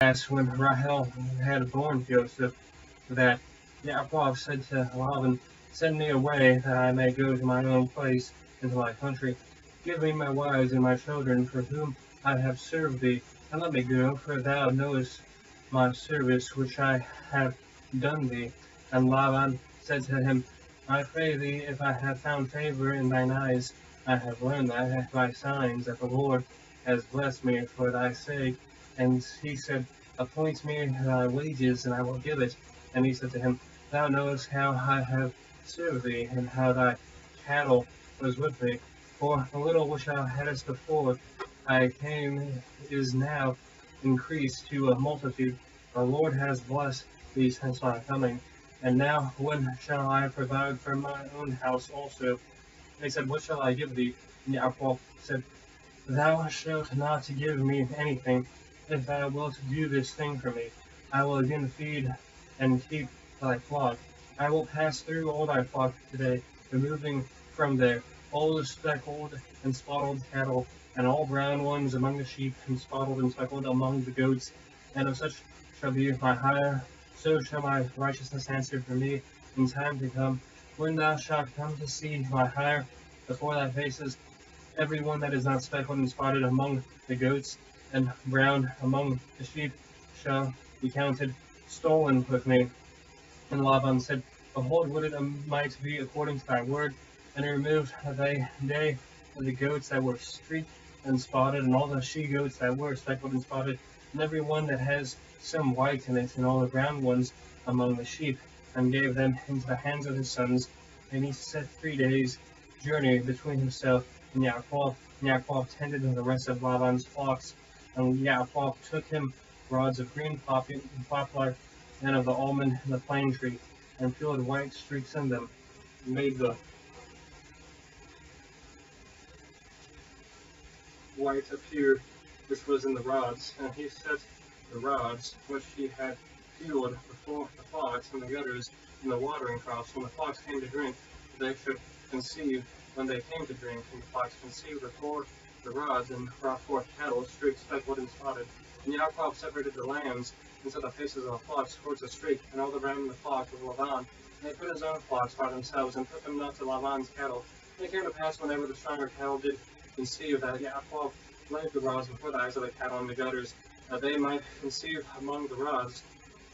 As when Rahel had borne Joseph, that Yaakov said to Laban, "Send me away, that I may go to my own place, into my country. Give me my wives and my children, for whom I have served thee, and let me go, for thou knowest my service which I have done thee." And Laban said to him, "I pray thee, if I have found favor in thine eyes, I have learned by signs that the Lord has blessed me for thy sake." And he said, "Appoint me thy wages, and I will give it." And he said to him, "Thou knowest how I have served thee, and how thy cattle was with me. For the little which thou hadst before I came is now increased to a multitude. The Lord has blessed thee since my coming. And now when shall I provide for my own house also?" And he said, "What shall I give thee?" And Yaakov said, "Thou shalt not give me anything, if thou wilt do this thing for me. I will again feed and keep thy flock. I will pass through all thy flock today, removing from there all the speckled and spotted cattle, and all brown ones among the sheep, and spotted and speckled among the goats. And of such shall be my hire, so shall my righteousness answer for me in time to come. When thou shalt come to see my hire before thy faces, every one that is not speckled and spotted among the goats, and brown among the sheep, shall be counted stolen with me." And Laban said, "Behold, would it might be according to thy word." And he removed they the goats that were streaked and spotted, and all the she goats that were speckled and spotted, and every one that has some white in it, and all the brown ones among the sheep, and gave them into the hands of his sons. And he set 3 days' journey between himself and Yaakov. And Yaakov tended the rest of Laban's flocks. And Yaakov took him rods of green poplar, and of the almond and the plane tree, and peeled white streaks in them, and made the white appear which was in the rods. And he set the rods which he had peeled before the flocks and the gutters and the watering troughs. When the flocks came to drink, they should conceive. When they came to drink, and the flocks conceived before the rods, and brought forth cattle, streaked, speckled, and spotted. And Yaakov separated the lambs, and set the faces of the flocks towards the streak, and all the ram in the flock of Laban. And they put his own flocks by themselves, and put them not to Laban's cattle. And it came to pass, whenever the stronger cattle did conceive, that Yaakov laid the rods before the eyes of the cattle in the gutters, that they might conceive among the rods.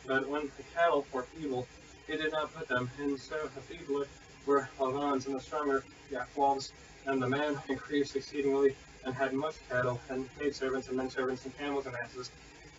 But when the cattle were feeble, he did not put them, and so the feebler were Laban's, and the stronger Yaakov's. And the man increased exceedingly, and had much cattle, and maidservants, and menservants, and camels, and asses.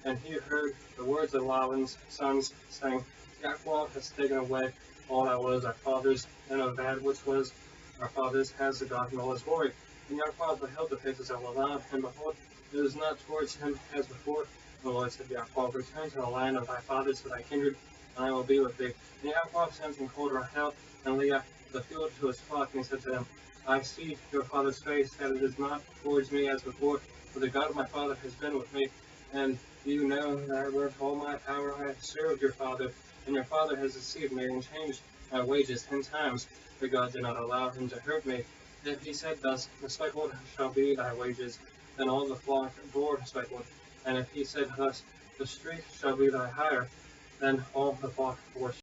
And he heard the words of Laban's sons, saying, "Yaakov has taken away all that was our father's, and of that which was our father's has the God in all his glory." And Yaakov beheld the faces of Laban, and behold, it was not towards him as before. And the Lord said to Yaakov, "Return to the land of thy fathers, to thy kindred, and I will be with thee." And Yaakov sent and called Rahel and Leah the field to his flock, and he said to them, "I see your father's face, that it is not towards me as before, for the God of my father has been with me. And you know that with all my power I have served your father, and your father has deceived me and changed my wages 10 times, but God did not allow him to hurt me. If he said thus, the speckled shall be thy wages, then all the flock bore speckled. And if he said thus, the streak shall be thy hire, then all the flock bore